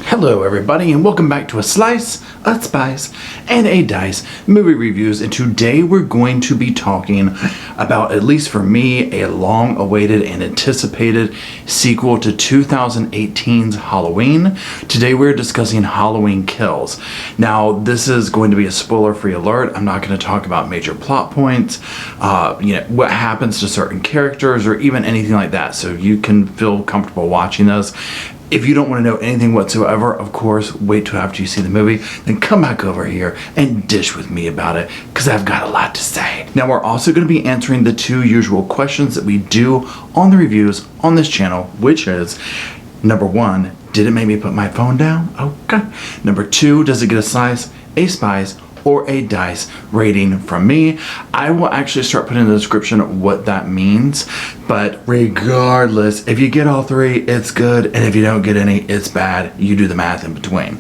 Hello everybody and welcome back to a slice, a spice, and a dice movie reviews, and today we're going to be talking about, at least for me, a long-awaited and anticipated sequel to 2018's Halloween. Today we're discussing Halloween Kills. Now this is going to be a spoiler-free alert. I'm not going to talk about major plot points, what happens to certain characters or even anything like that, so you can feel comfortable watching this. If you don't want to know anything whatsoever, of course, wait till after you see the movie, then come back over here and dish with me about it, because I've got a lot to say. Now, we're also going to be answering the two usual questions that we do on the reviews on this channel, which is, number one, did it make me put my phone down? Okay. Number two, does it get a slice, a spice, or a dice rating from me? I will actually start putting in the description what that means, but regardless, if you get all three, it's good, and if you don't get any, it's bad. You do the math in between.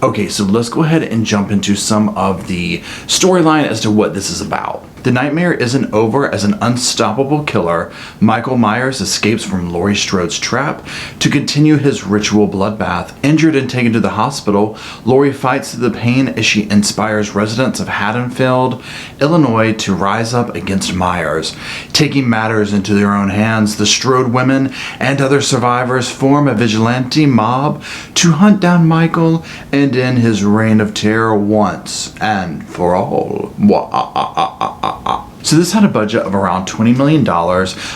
Okay, so let's go ahead and jump into some of the storyline as to what this is about. The nightmare isn't over as an unstoppable killer, Michael Myers, escapes from Laurie Strode's trap to continue his ritual bloodbath. Injured and taken to the hospital, Laurie fights through the pain as she inspires residents of Haddonfield, Illinois to rise up against Myers. Taking matters into their own hands, the Strode women and other survivors form a vigilante mob to hunt down Michael and end his reign of terror once and for all. So this had a budget of around $20 million.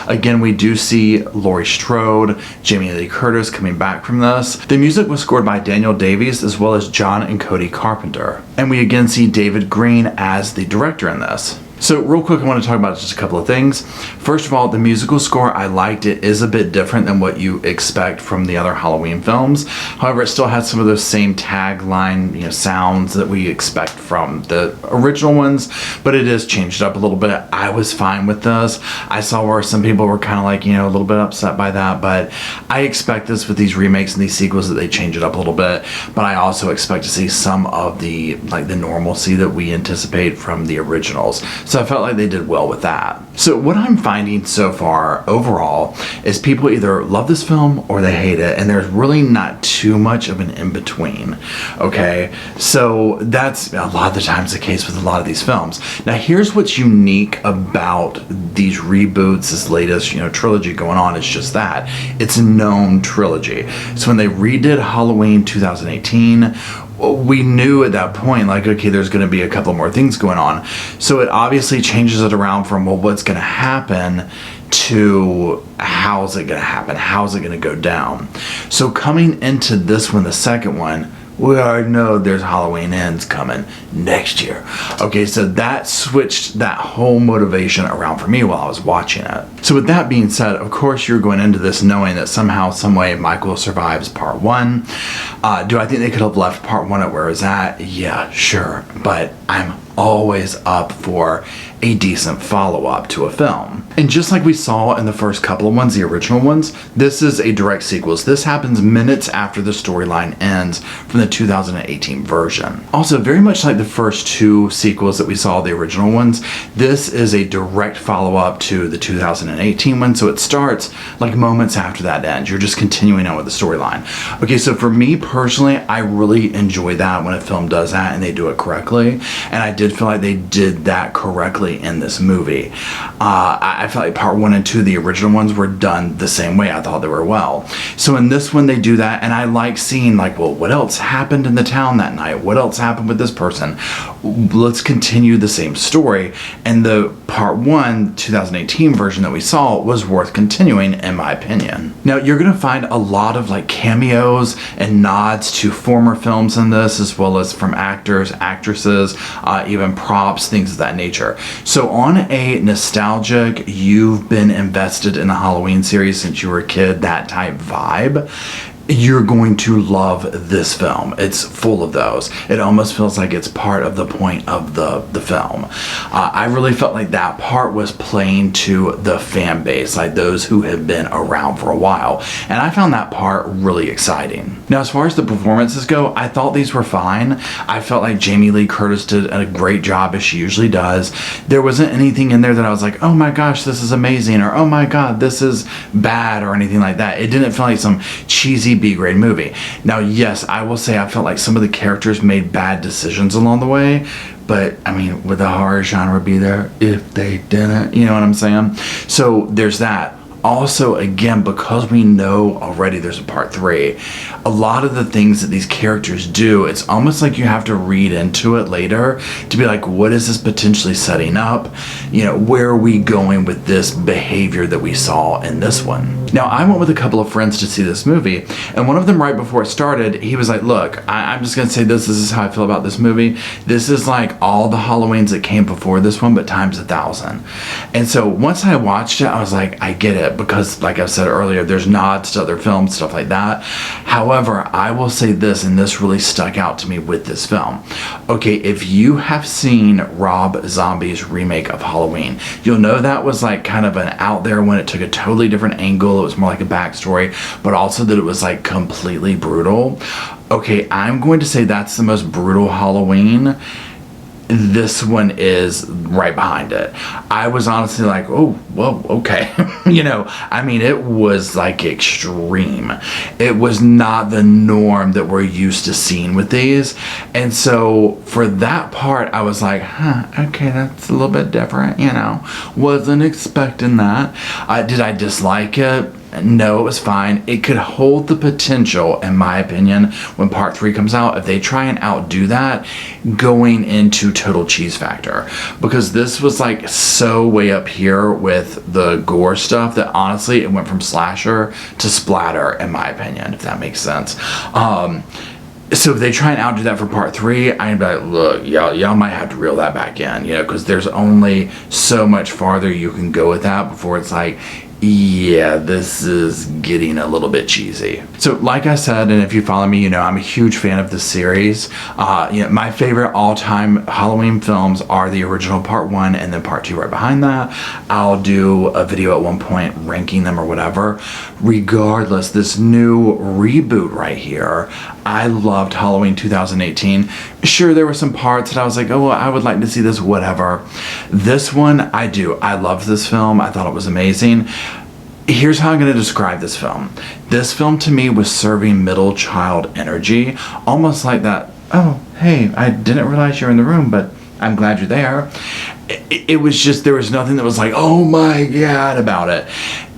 Again, we do see Laurie Strode, Jamie Lee Curtis coming back from this. The music was scored by Daniel Davies as well as John and Cody Carpenter. And we again see David Green as the director in this. So real quick, I want to talk about just a couple of things. First of all, the musical score, I liked it. It is a bit different than what you expect from the other Halloween films. However, it still has some of those same tagline, sounds that we expect from the original ones, but it is changed up a little bit. I was fine with this. I saw where some people were kind of like, a little bit upset by that, but I expect this with these remakes and these sequels that they change it up a little bit, but I also expect to see some of the normalcy that we anticipate from the originals. So I felt like they did well with that. So what I'm finding so far overall is people either love this film or they hate it, and there's really not too much of an in-between, okay? So that's a lot of the times the case with a lot of these films. Now here's what's unique about these reboots, this latest, trilogy going on, is just that. It's a known trilogy. So when they redid Halloween 2018, we knew at that point, okay, there's going to be a couple more things going on. So it obviously changes it around from, what's going to happen to how's it going to happen? How's it going to go down? So coming into this one, the second one, we already know there's Halloween Ends coming next year. Okay, so that switched that whole motivation around for me while I was watching it. So with that being said, of course you're going into this knowing that somehow, some way, Michael survives part one. Do I think they could have left part one at where it's at? Yeah, sure. But I'm always up for a decent follow-up to a film. And just like we saw in the first couple of ones, the original ones, this is a direct sequel. So this happens minutes after the storyline ends from the 2018 version. Also, very much like the first two sequels that we saw, the original ones, this is a direct follow-up to the 2018 one, so it starts like moments after that ends. You're just continuing on with the storyline. Okay, so for me personally, I really enjoy that when a film does that and they do it correctly, and I did feel like they did that correctly in this movie. I felt like part one and two, the original ones, were done the same way. I thought they were well. So in this one, they do that, and I like seeing, what else happened in the town that night? What else happened with this person? Let's continue the same story. And the part one, 2018 version that we saw was worth continuing, in my opinion. Now, you're going to find a lot of cameos and nods to former films in this, as well as from actors, actresses, even props, things of that nature. So on a nostalgic, you've been invested in the Halloween series since you were a kid, that type vibe, you're going to love this film. It's full of those. It almost feels like it's part of the point of the film. I really felt like that part was playing to the fan base, like those who have been around for a while. And I found that part really exciting. Now, as far as the performances go, I thought these were fine. I felt like Jamie Lee Curtis did a great job, as she usually does. There wasn't anything in there that I was like, oh my gosh, this is amazing, or oh my god, this is bad, or anything like that. It didn't feel like some cheesy B-grade movie. Now, yes, I will say I felt like some of the characters made bad decisions along the way, but I mean, would the horror genre be there if they didn't? You know what I'm saying? So there's that. Also, again, because we know already there's a part 3, a lot of the things that these characters do, it's almost like you have to read into it later to be like, what is this potentially setting up? You know, where are we going with this behavior that we saw in this one? Now, I went with a couple of friends to see this movie, and one of them right before it started, he was like, look, I'm just going to say this is how I feel about this movie. This is like all the Halloweens that came before this one, but times 1,000. And so once I watched it, I was like, I get it. Because like I said earlier, there's nods to other films, stuff like that. However, I will say this, and this really stuck out to me with this film. Okay, if you have seen Rob Zombie's remake of Halloween, you'll know that was like kind of an out there one. It took a totally different angle. It was more like a backstory, but also that it was like completely brutal. Okay, I'm going to say that's the most brutal Halloween. This one is right behind it. I was honestly like, oh, whoa, okay. You know, I mean, it was like extreme. It was not the norm that we're used to seeing with these. And so for that part, I was like, okay, that's a little bit different, you know. Wasn't expecting that. Did I dislike it? No, it was fine. It could hold the potential, in my opinion, when part 3 comes out, if they try and outdo that, going into total cheese factor. Because this was like so way up here with the gore stuff that honestly, it went from slasher to splatter, in my opinion, if that makes sense. So if they try and outdo that for part 3, I'd be like, look, y'all might have to reel that back in, you know, because there's only so much farther you can go with that before it's like, yeah, this is getting a little bit cheesy. So like I said, and if you follow me, you know I'm a huge fan of this series. You know, my favorite all-time Halloween films are the original part 1 and then part 2 right behind that. I'll do a video at one point ranking them or whatever. Regardless, this new reboot right here, I loved Halloween 2018. Sure, there were some parts that I was like, oh, well, I would like to see this, whatever. This one, I do. I loved this film. I thought it was amazing. Here's how I'm going to describe this film. This film to me was serving middle child energy, almost like that, oh, hey, I didn't realize you're in the room, but I'm glad you're there. It was just, there was nothing that was like, oh my God about it.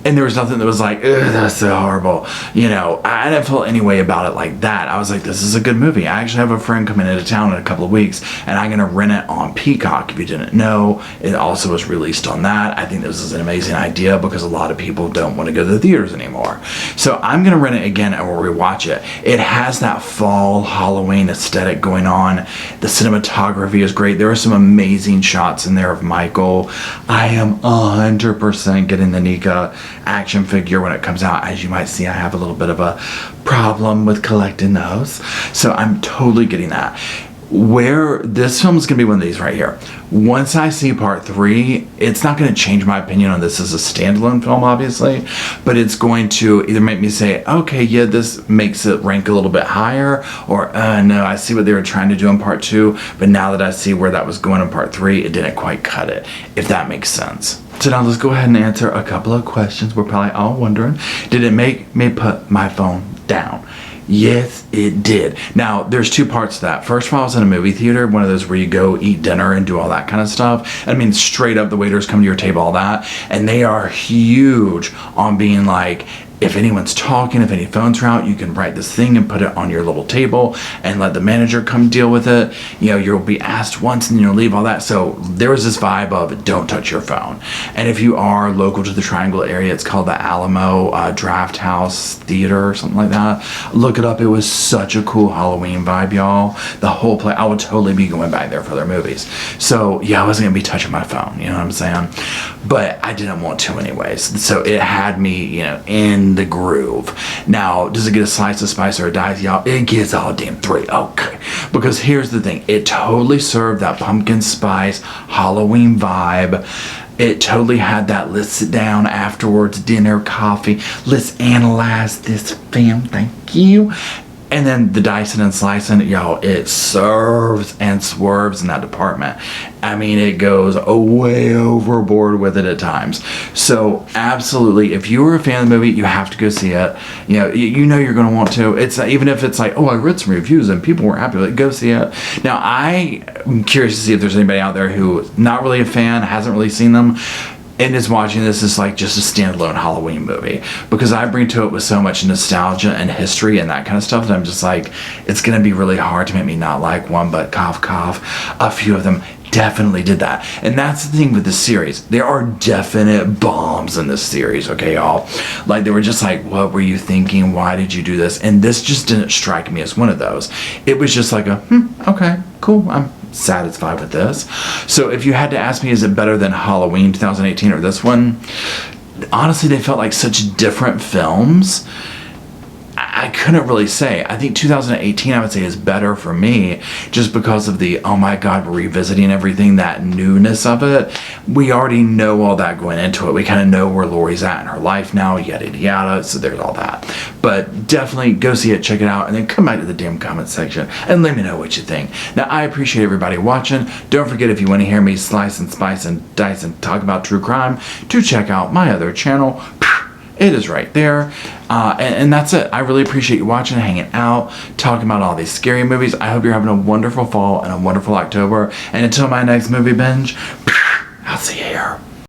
And there was nothing that was like, ugh, that's so horrible. You know, I didn't feel any way about it like that. I was like, this is a good movie. I actually have a friend coming into town in a couple of weeks, and I'm going to rent it on Peacock. If you didn't know, it also was released on that. I think this is an amazing idea because a lot of people don't want to go to the theaters anymore. So I'm going to rent it again and we'll rewatch it. It has that fall Halloween aesthetic going on. The cinematography is great. There are some amazing shots in there of Michael. I am 100% getting the Nika action figure when it comes out. As you might see, I have a little bit of a problem with collecting those, so I'm totally getting that. Where this film is going to be one of these right here. Once I see part 3, it's not going to change my opinion on this as a standalone film, obviously, but it's going to either make me say, okay, yeah, this makes it rank a little bit higher, or no, I see what they were trying to do in part 2, but now that I see where that was going in part 3, it didn't quite cut it, if that makes sense. So now let's go ahead and answer a couple of questions we're probably all wondering. Did it make me put my phone down? Yes, it did. Now, there's 2 parts to that. First of all, I was in a movie theater, one of those where you go eat dinner and do all that kind of stuff. I mean, straight up, the waiters come to your table, all that. And they are huge on being like, if anyone's talking, if any phones are out, you can write this thing and put it on your little table and let the manager come deal with it. You know, you'll be asked once and you'll leave, all that. So there was this vibe of don't touch your phone. And if you are local to the Triangle area, it's called the Alamo Draft House Theater or something like that. Look it up. It was such a cool Halloween vibe, y'all. The whole place, I would totally be going back there for their movies. So yeah, I wasn't gonna be touching my phone, you know what I'm saying? But I didn't want to anyways. So it had me, you know, in the groove. Now, does it get a slice of spice or a dice, y'all? It gets all damn 3. Okay. Because here's the thing. It totally served that pumpkin spice Halloween vibe. It totally had that let's sit down afterwards, dinner, coffee, let's analyze this film, thank you. And then the dicing and slicing, yo, it serves and swerves in that department. I mean, it goes way overboard with it at times. So absolutely, if you were a fan of the movie, you have to go see it. You know you're going to want to. It's even if it's like, oh, I read some reviews and people were happy with it, go see it. Now, I'm curious to see if there's anybody out there who not really a fan, hasn't really seen them, and is watching this as like just a standalone Halloween movie, because I bring to it with so much nostalgia and history and that kind of stuff that I'm just like, it's gonna be really hard to make me not like one, but cough cough, a few of them definitely did that. And that's the thing with this series, there are definite bombs in this series, okay, y'all? Like, they were just like, what were you thinking, why did you do this? And this just didn't strike me as one of those. It was just like a okay, cool, I'm satisfied with this. So if you had to ask me, is it better than Halloween 2018 or this one, honestly, they felt like such different films. I couldn't really say. I think 2018, I would say, is better for me, just because of the, oh my god, we're revisiting everything, that newness of it. We already know all that going into it. We kind of know where Lori's at in her life now, yada yada, so there's all that. But definitely go see it, check it out, and then come back to the damn comment section and let me know what you think. Now, I appreciate everybody watching. Don't forget, if you want to hear me slice and spice and dice and talk about true crime, to check out my other channel. It is right there. And that's it. I really appreciate you watching, hanging out, talking about all these scary movies. I hope you're having a wonderful fall and a wonderful October. And until my next movie binge, I'll see you here.